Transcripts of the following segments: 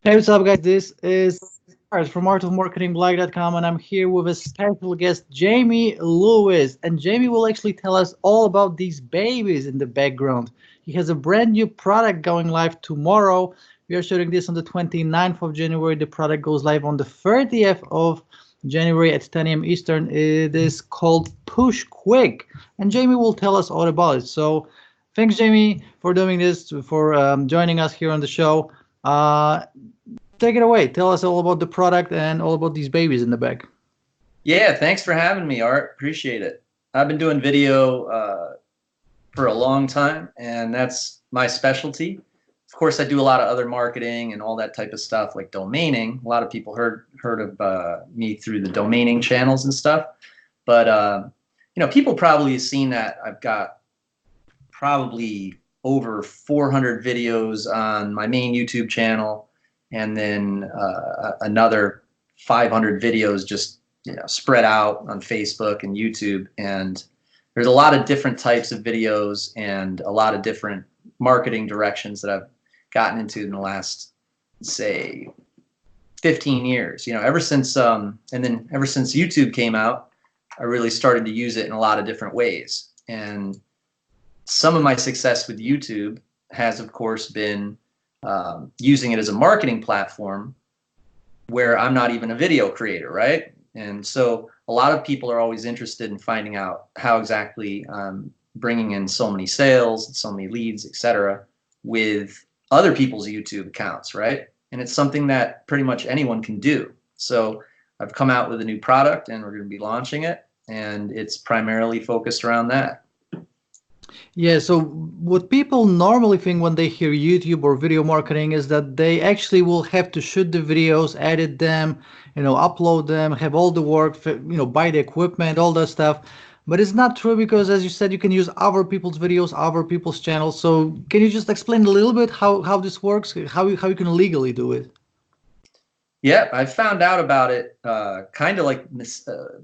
Hey, what's up, guys? This is Art from artofmarketingblack.com, and I'm here with a special guest, Jamie Lewis. And Jamie will actually tell us all about these babies in the background. He has a brand new product going live tomorrow. We are shooting this on the 29th of January. The product goes live on the 30th of January at 10 a.m. Eastern. It is called PushQuick, and Jamie will tell us all about it. So, thanks, Jamie, for doing this, for joining us here on the show. Take it away. Tell us all about the product and all about these babies in the back. Yeah, thanks for having me, Art. Appreciate it. I've been doing video for a long time, and that's my specialty. Of course, I do a lot of other marketing and all that type of stuff, like domaining. A lot of people heard of me through the domaining channels and stuff. But people probably have seen that I've got probably over 400 videos on my main YouTube channel, and then another 500 videos just spread out on Facebook and YouTube. And there's a lot of different types of videos and a lot of different marketing directions that I've gotten into in the last, say, 15 years. Ever since ever since YouTube came out, I really started to use it in a lot of different ways. And some of my success with YouTube has, of course, been using it as a marketing platform where I'm not even a video creator, right? And so a lot of people are always interested in finding out how exactly I'm bringing in so many sales, so many leads, etc., with other people's YouTube accounts, right? And it's something that pretty much anyone can do. So I've come out with a new product, and we're going to be launching it, and it's primarily focused around that. Yeah, so what people normally think when they hear YouTube or video marketing is that they actually will have to shoot the videos, edit them, upload them, have all the work, buy the equipment, all that stuff. But it's not true because, as you said, you can use other people's videos, other people's channels. So can you just explain a little bit how this works, how you can legally do it? Yeah, I found out about it kind of like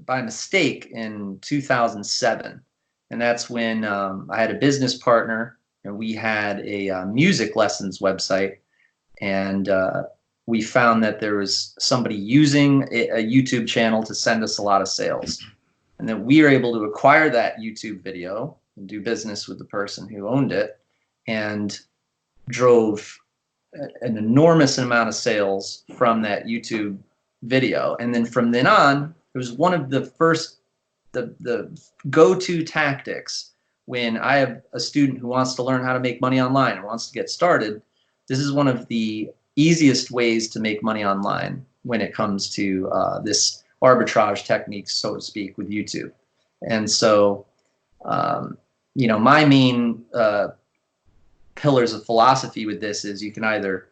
by mistake in 2007. And that's when I had a business partner, and we had a music lessons website. And we found that there was somebody using a YouTube channel to send us a lot of sales. And then we were able to acquire that YouTube video and do business with the person who owned it, and drove an enormous amount of sales from that YouTube video. And then from then on, it was one of the first, the go-to tactics when I have a student who wants to learn how to make money online and wants to get started. This is one of the easiest ways to make money online when it comes to this arbitrage technique, so to speak, with YouTube. And so, my main pillars of philosophy with this is you can either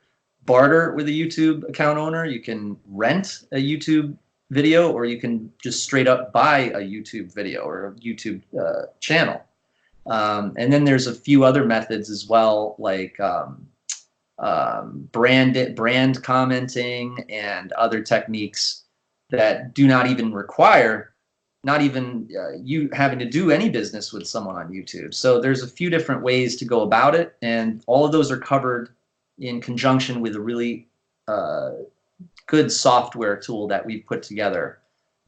barter with a YouTube account owner, you can rent a YouTube video, or you can just straight up buy a YouTube video or a YouTube channel. And then there's a few other methods as well, like brand commenting and other techniques that do not even require you having to do any business with someone on YouTube. So there's a few different ways to go about it, and all of those are covered in conjunction with a really good software tool that we put together,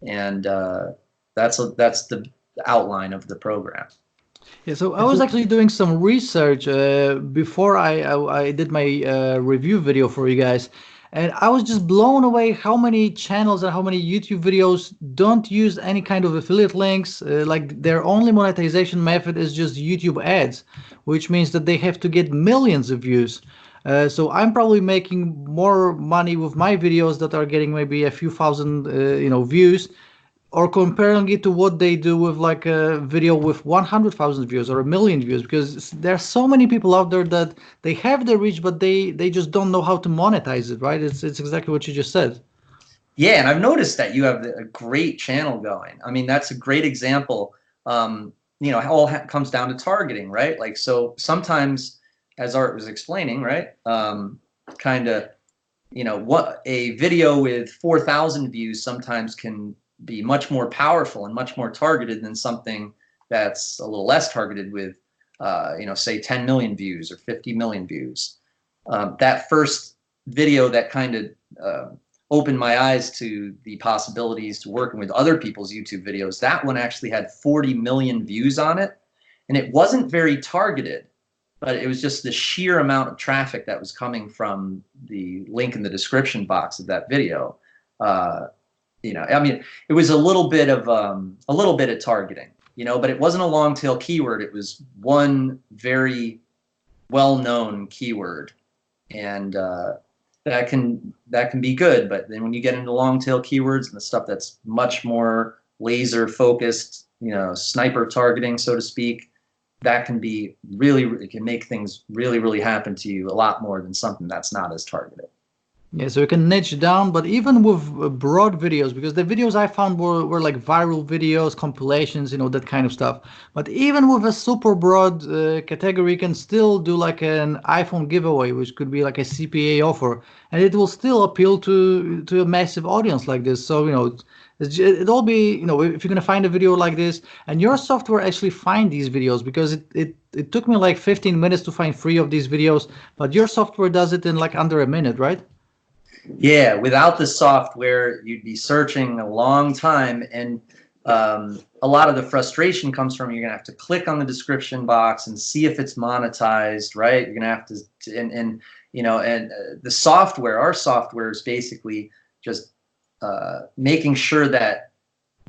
and that's the outline of the program. Yeah, so I was actually doing some research before I did my review video for you guys, and I was just blown away how many channels and how many YouTube videos don't use any kind of affiliate links. Like their only monetization method is just YouTube ads, which means that they have to get millions of views. So I'm probably making more money with my videos that are getting maybe a few thousand, views, or comparing it to what they do with like a video with 100,000 views or a million views, because there are so many people out there that they have the reach, but they just don't know how to monetize it, right? It's exactly what you just said. Yeah, and I've noticed that you have a great channel going. I mean, that's a great example. It all comes down to targeting, right? Like, so sometimes, as Art was explaining, right, kind of, what a video with 4,000 views sometimes can be much more powerful and much more targeted than something that's a little less targeted with, say 10 million views or 50 million views. That first video that kind of opened my eyes to the possibilities to working with other people's YouTube videos. That one actually had 40 million views on it, and it wasn't very targeted, but it was just the sheer amount of traffic that was coming from the link in the description box of that video. You know, I mean, it was a little bit of targeting, you know, but it wasn't a long tail keyword. It was one very well-known keyword, and that can be good. But then when you get into long tail keywords and the stuff that's much more laser focused, you know, sniper targeting, so to speak, that can be really, it can make things really, really happen to you a lot more than something that's not as targeted. Yeah, so you can niche down, but even with broad videos, because the videos I found were like viral videos, compilations, you know, that kind of stuff. But even with a super broad category, you can still do like an iPhone giveaway, which could be like a CPA offer, and it will still appeal to a massive audience like this. So, you know, it'll be, you know, if you're gonna find a video like this, and your software actually find these videos, because it took me like 15 minutes to find 3 of these videos, but your software does it in like under a minute, right? Yeah, without the software, you'd be searching a long time, and a lot of the frustration comes from you're gonna have to click on the description box and see if it's monetized, right? You're gonna have to, and you know, and the software, our software is basically just making sure that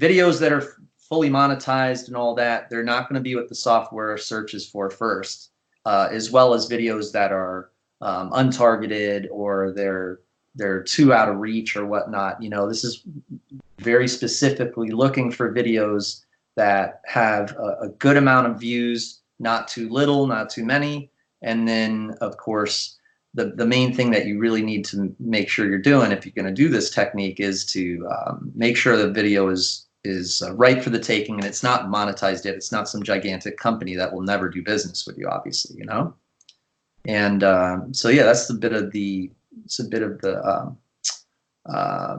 videos that are fully monetized and all that, they're not going to be what the software searches for first, as well as videos that are untargeted, or they're too out of reach or whatnot. You know, this is very specifically looking for videos that have a good amount of views, not too little, not too many. And then, of course, the main thing that you really need to make sure you're doing if you're going to do this technique is to make sure the video is right for the taking, and it's not monetized yet. It's not some gigantic company that will never do business with you, obviously, you know. And so yeah, that's a bit of the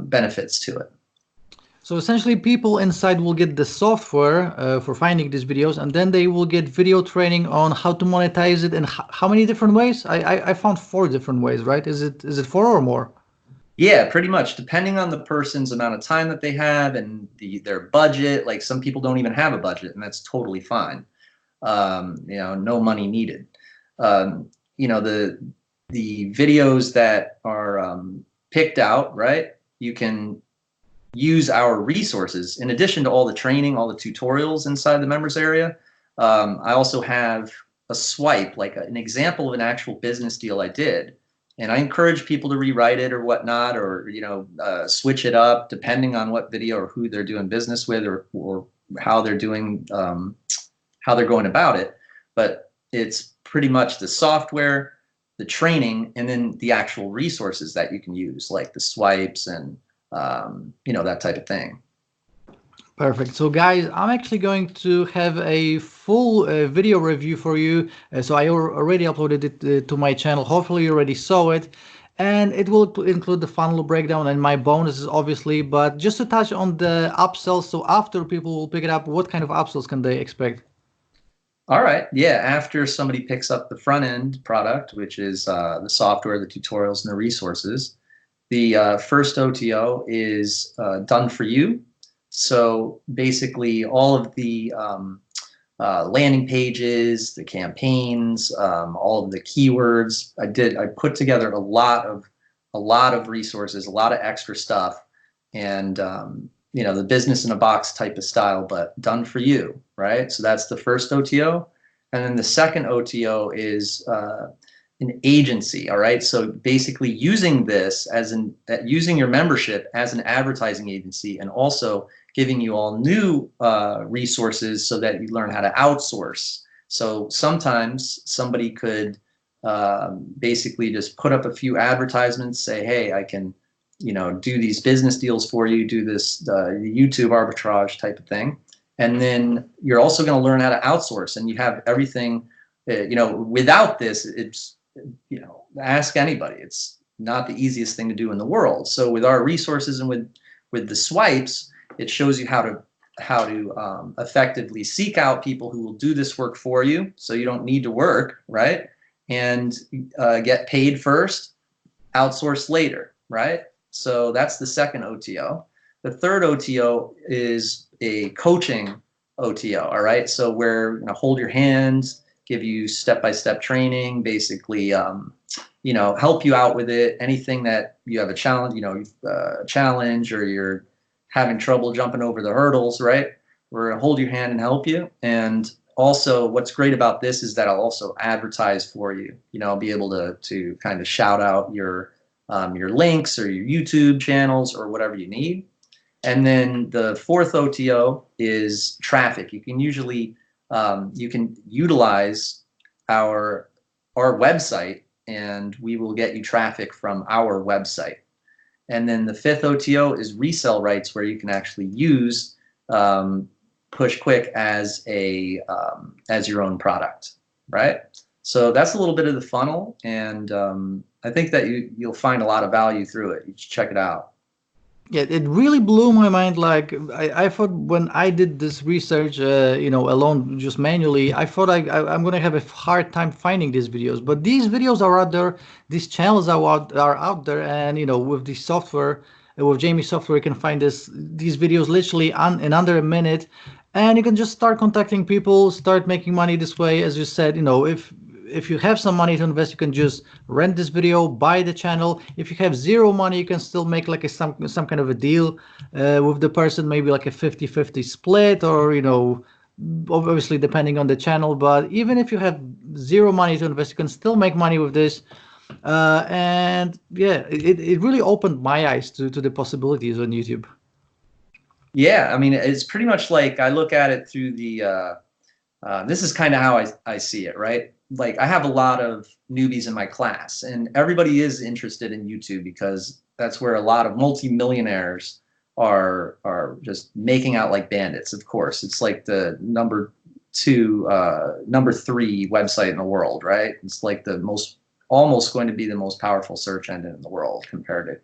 benefits to it. So essentially, people inside will get the software for finding these videos, and then they will get video training on how to monetize it in how many different ways? I found 4 different ways, right? Is it 4 or more? Yeah, pretty much, depending on the person's amount of time that they have and their budget. Like, some people don't even have a budget, and that's totally fine. You know, no money needed. You know, the videos that are picked out, right? You can use our resources in addition to all the training, all the tutorials inside the members area. I also have a swipe, like an example of an actual business deal I did, and I encourage people to rewrite it or whatnot, or, you know, switch it up depending on what video or who they're doing business with, or how they're doing, how they're going about it. But it's pretty much the software, the training, and then the actual resources that you can use, like the swipes and you know, that type of thing. Perfect. So guys, I'm actually going to have a full video review for you. So I already uploaded it to my channel. Hopefully you already saw it. And it will include the funnel breakdown and my bonuses, obviously. But just to touch on the upsells, so after people will pick it up, what kind of upsells can they expect? All right. Yeah. After somebody picks up the front end product, which is the software, the tutorials, and the resources, the first OTO is done for you. So basically, all of the landing pages, the campaigns, all of the keywords, I put together a lot of resources, a lot of extra stuff, and you know, the business in a box type of style, but done for you, right? So that's the first OTO. And then the second OTO is an agency. All right. So basically using this using your membership as an advertising agency, and also giving you all new resources so that you learn how to outsource. So sometimes somebody could basically just put up a few advertisements, say, hey, I can, you know, do these business deals for you, do this YouTube arbitrage type of thing. And then you're also going to learn how to outsource, and you have everything. You know, without this, it's, you know, ask anybody. It's not the easiest thing to do in the world. So with our resources and with the swipes, it shows you how to effectively seek out people who will do this work for you, so you don't need to work, right? And get paid first. outsource later, right? So that's the second OTO. The third OTO is a coaching OTO, all right? So where hold your hands, give you step-by-step training, basically, help you out with it. Anything that you have a challenge, challenge, or you're having trouble jumping over the hurdles, right? We're gonna hold your hand and help you. And also, what's great about this is that I'll also advertise for you. I'll be able to kind of shout out your links or your YouTube channels or whatever you need. And then the fourth OTO is traffic. You can usually you can utilize our website, and we will get you traffic from our website. And then the fifth OTO is resell rights, where you can actually use PushQuick as your own product, right? So that's a little bit of the funnel, and I think that you'll find a lot of value through it. You should check it out. Yeah, it really blew my mind. Like I thought when I did this research, alone, just manually, I thought I'm gonna have a hard time finding these videos. But these videos are out there. These channels are out there, and with the software, with Jamie's software, you can find these videos literally in under a minute, and you can just start contacting people, start making money this way. As you said, if you have some money to invest, you can just rent this video, buy the channel. If you have zero money, you can still make like some kind of a deal with the person, maybe like a 50-50 split, or obviously depending on the channel. But even if you have zero money to invest, you can still make money with this. And yeah, it really opened my eyes to the possibilities on YouTube. Yeah, I mean, it's pretty much like I look at it through the this is kind of how I see it, right? Like I have a lot of newbies in my class, and everybody is interested in YouTube because that's where a lot of multimillionaires are just making out like bandits. Of course, it's like the number 3 website in the world, right? It's like almost going to be the most powerful search engine in the world compared to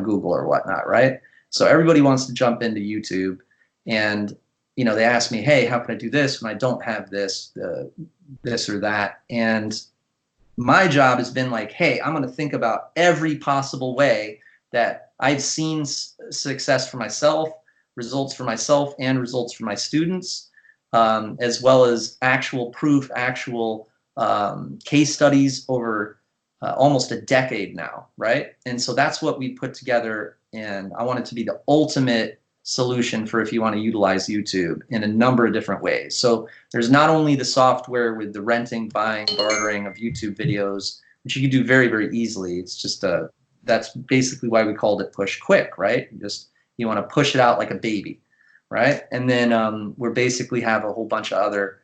Google or whatnot, right? So everybody wants to jump into YouTube, and they ask me, hey, how can I do this when I don't have this or that? And my job has been like, hey, I'm going to think about every possible way that I've seen success for myself, results for myself, and results for my students, as well as actual proof, actual case studies over almost a decade now, right? And so that's what we put together, and I want it to be the ultimate solution for if you want to utilize YouTube in a number of different ways. So there's not only the software with the renting, buying, bartering of YouTube videos, which you can do very, very easily. It's just that's basically why we called it PushQuick, right? You want to push it out like a baby, right? And then we basically have a whole bunch of other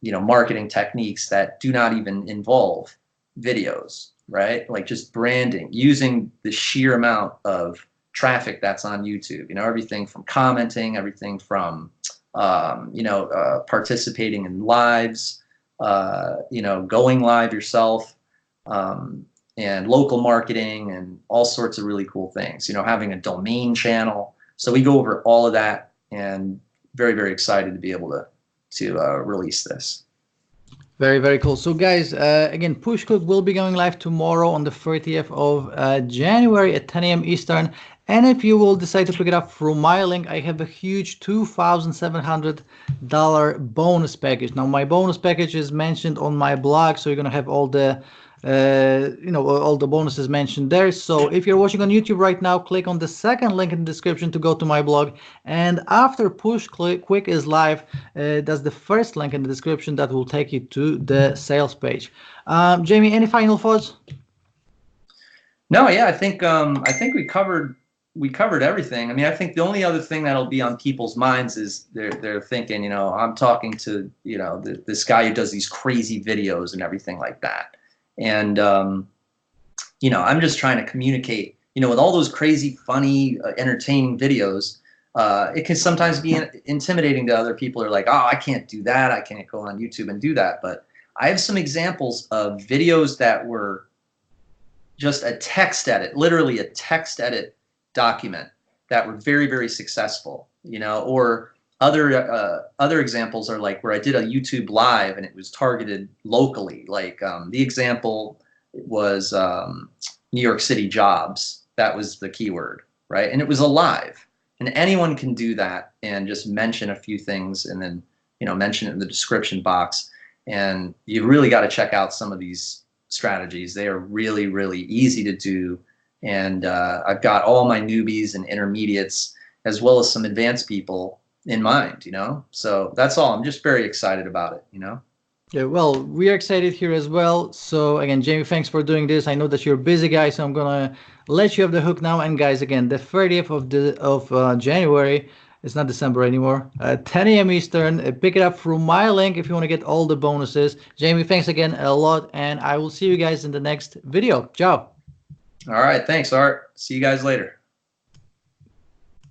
marketing techniques that do not even involve videos, right? Like just branding, using the sheer amount of traffic that's on YouTube, everything from commenting, everything from participating in lives, going live yourself, and local marketing and all sorts of really cool things, having a domain channel. So we go over all of that, and very, very excited to be able to release this. Very, very cool. So guys, again, PushQuick will be going live tomorrow on the 30th of January at 10 a.m. Eastern. And if you will decide to pick it up through my link, I have a huge $2,700 bonus package. Now, my bonus package is mentioned on my blog, so you're going to have all the all the bonuses mentioned there. So if you're watching on YouTube right now, click on the second link in the description to go to my blog. And after PushQuick is live, that's the first link in the description that will take you to the sales page. Jamie, any final thoughts? No, yeah, I think we covered everything. I mean, I think the only other thing that'll be on people's minds is they're thinking, I'm talking to this guy who does these crazy videos and everything like that. And, I'm just trying to communicate, with all those crazy, funny, entertaining videos, it can sometimes be intimidating to other people who are like, oh, I can't do that. I can't go on YouTube and do that. But I have some examples of videos that were just a text edit, literally a text edit document that were very, very successful, or other examples are like where I did a YouTube live and it was targeted locally. Like the example was New York City jobs. That was the keyword, right? And it was alive. And anyone can do that and just mention a few things and then, you know, mention it in the description box. And you really got to check out some of these strategies. They are really, really easy to do. And I've got all my newbies and intermediates as well as some advanced people in mind, you know? So that's all. I'm just very excited about it, you know? Yeah, well, we are excited here as well. So again, Jamie, thanks for doing this. I know that you're a busy guy, so I'm gonna let you have the hook now. And guys, again, the 30th of January, it's not December anymore. 10 a.m. Eastern. Pick it up through my link if you want to get all the bonuses. Jamie, thanks again a lot, and I will see you guys in the next video. Ciao. All right. Thanks, Art. See you guys later.